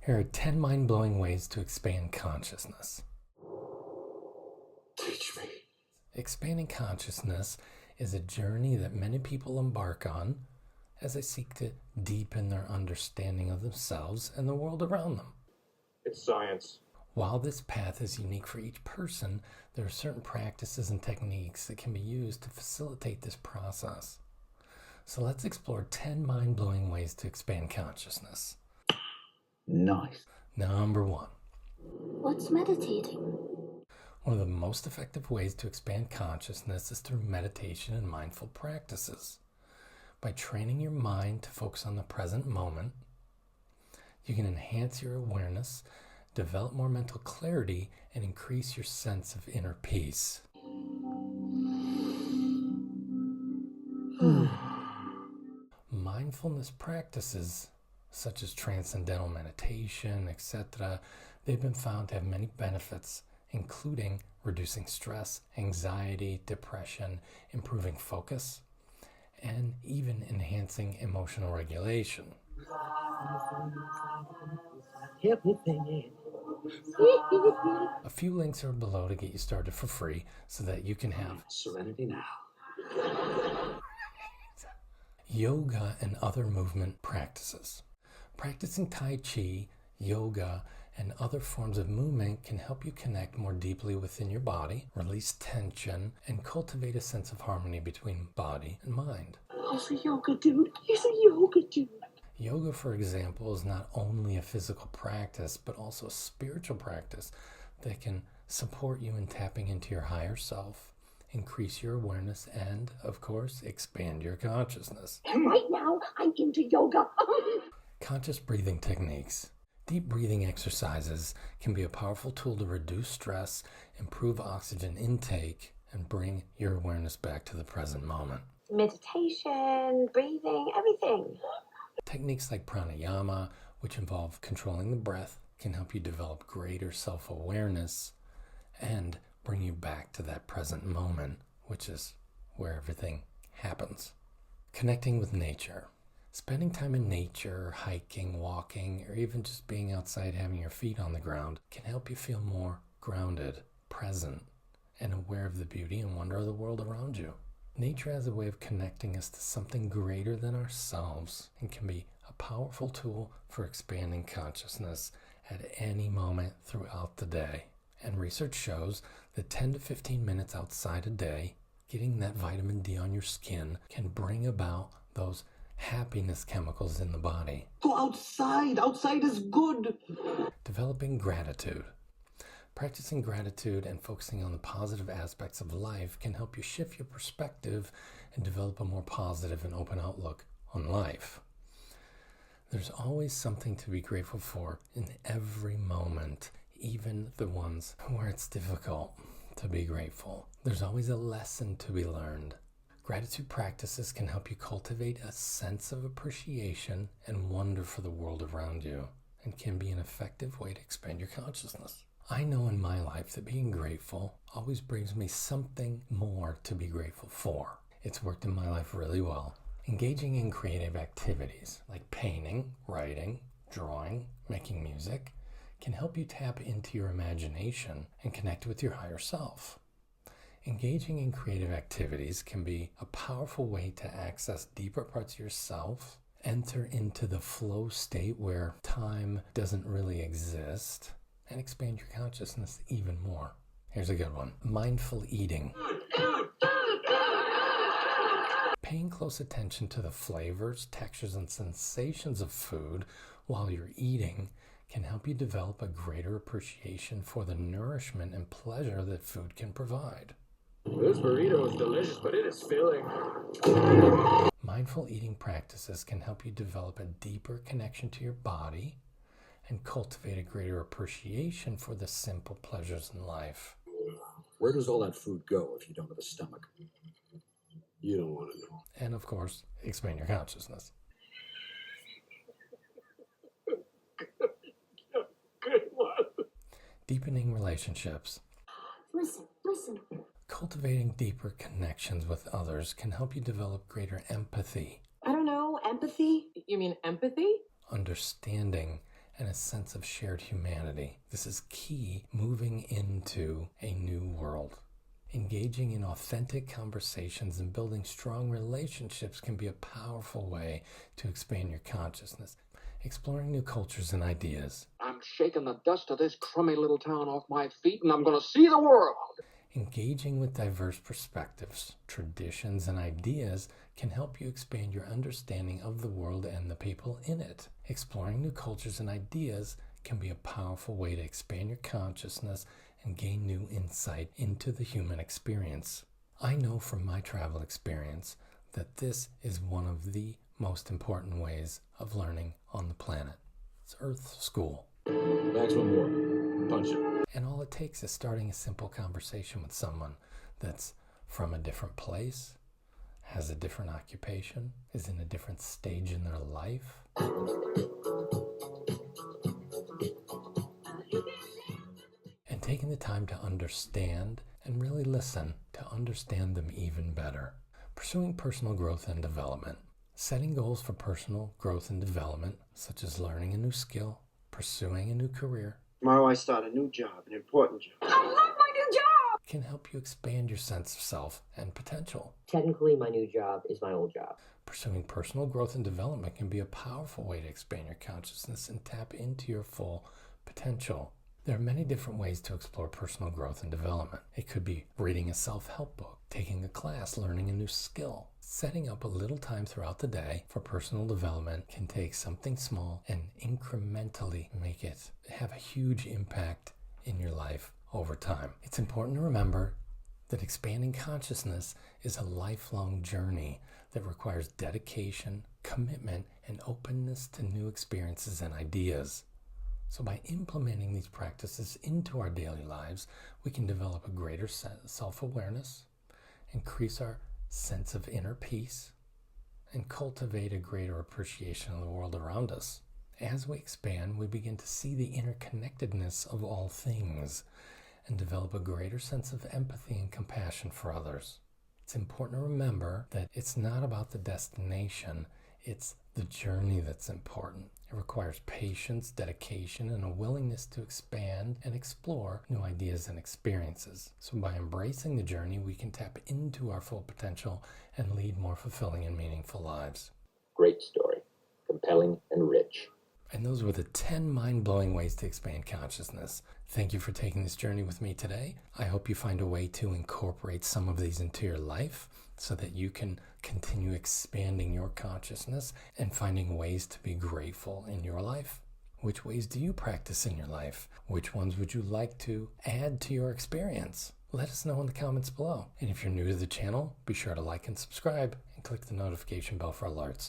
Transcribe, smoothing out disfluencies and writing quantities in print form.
Here are 10 mind-blowing ways to expand consciousness. Teach me. Expanding consciousness is a journey that many people embark on as they seek to deepen their understanding of themselves and the world around them. It's science. While this path is unique for each person, there are certain practices and techniques that can be used to facilitate this process. So let's explore 10 mind-blowing ways to expand consciousness. Nice. Number 1. What's meditating? One of the most effective ways to expand consciousness is through meditation and mindful practices. By training your mind to focus on the present moment, you can enhance your awareness, develop more mental clarity, and increase your sense of inner peace. Mindfulness practices, such as transcendental meditation, etc., they've been found to have many benefits, including reducing stress, anxiety, depression, improving focus, and even enhancing emotional regulation. A few links are below to get you started for free so that you can have Serenity now. yoga and other movement practices. Practicing Tai Chi, yoga, and other forms of movement can help you connect more deeply within your body, release tension, and cultivate a sense of harmony between body and mind. He's a yoga dude. He's a yoga dude. Yoga, for example, is not only a physical practice, but also a spiritual practice that can support you in tapping into your higher self, increase your awareness, and, of course, expand your consciousness. And right now, I'm into yoga. Conscious breathing techniques. Deep breathing exercises can be a powerful tool to reduce stress, improve oxygen intake, and bring your awareness back to the present moment. Meditation, breathing, everything. Techniques like pranayama, which involve controlling the breath, can help you develop greater self-awareness and bring you back to that present moment, which is where everything happens. Connecting with nature. Spending time in nature, hiking, walking, or even just being outside having your feet on the ground can help you feel more grounded, present, and aware of the beauty and wonder of the world around you. Nature has a way of connecting us to something greater than ourselves and can be a powerful tool for expanding consciousness at any moment throughout the day. And research shows that 10 to 15 minutes outside a day, getting that vitamin D on your skin can bring about those happiness chemicals in the body. Go outside. Outside is good. Developing gratitude. Practicing gratitude and focusing on the positive aspects of life can help you shift your perspective and develop a more positive and open outlook on life. There's always something to be grateful for in every moment, even the ones where it's difficult to be grateful. There's always a lesson to be learned. Gratitude practices can help you cultivate a sense of appreciation and wonder for the world around you, and can be an effective way to expand your consciousness. I know in my life that being grateful always brings me something more to be grateful for. It's worked in my life really well. Engaging in creative activities like painting, writing, drawing, making music can help you tap into your imagination and connect with your higher self. Engaging in creative activities can be a powerful way to access deeper parts of yourself, enter into the flow state where time doesn't really exist, and expand your consciousness even more. Here's a good one. Mindful eating. Paying close attention to the flavors, textures, and sensations of food while you're eating can help you develop a greater appreciation for the nourishment and pleasure that food can provide. This burrito is delicious, but it is filling. Mindful eating practices can help you develop a deeper connection to your body and cultivate a greater appreciation for the simple pleasures in life. Where does all that food go if you don't have a stomach? You don't want to know. And of course, expand your consciousness. Good one. Deepening relationships. Listen. Cultivating deeper connections with others can help you develop greater empathy, I don't know, empathy? You mean empathy? understanding, and a sense of shared humanity. This is key moving into a new world. Engaging in authentic conversations and building strong relationships can be a powerful way to expand your consciousness. Exploring new cultures and ideas. I'm shaking the dust of this crummy little town off my feet, and I'm going to see the world. Engaging with diverse perspectives, traditions, and ideas can help you expand your understanding of the world and the people in it. Exploring new cultures and ideas can be a powerful way to expand your consciousness and gain new insight into the human experience. I know from my travel experience that this is one of the most important ways of learning on the planet. It's Earth School. Maximum warning. Punch it. And all it takes is starting a simple conversation with someone that's from a different place, has a different occupation, is in a different stage in their life. And taking the time to understand and really listen to understand them even better. Pursuing personal growth and development. Setting goals for personal growth and development, such as learning a new skill, pursuing a new career. Tomorrow I start a new job, an important job. I love my new job! Can help you expand your sense of self and potential. Technically, my new job is my old job. Pursuing personal growth and development can be a powerful way to expand your consciousness and tap into your full potential. There are many different ways to explore personal growth and development. It could be reading a self-help book, taking a class, learning a new skill. Setting up a little time throughout the day for personal development can take something small and incrementally make it have a huge impact in your life over time. It's important to remember that expanding consciousness is a lifelong journey that requires dedication, commitment, and openness to new experiences and ideas. So by implementing these practices into our daily lives, we can develop a greater self-awareness, increase our sense of inner peace, and cultivate a greater appreciation of the world around us. As we expand, we begin to see the interconnectedness of all things and develop a greater sense of empathy and compassion for others. It's important to remember that it's not about the destination, it's the journey that's important. It requires patience, dedication, and a willingness to expand and explore new ideas and experiences. So by embracing the journey, we can tap into our full potential and lead more fulfilling and meaningful lives. Great story. Compelling and rich. And those were the 10 mind-blowing ways to expand consciousness. Thank you for taking this journey with me today. I hope you find a way to incorporate some of these into your life so that you can continue expanding your consciousness and finding ways to be grateful in your life. Which ways do you practice in your life? Which ones would you like to add to your experience? Let us know in the comments below. And if you're new to the channel, be sure to like and subscribe and click the notification bell for alerts.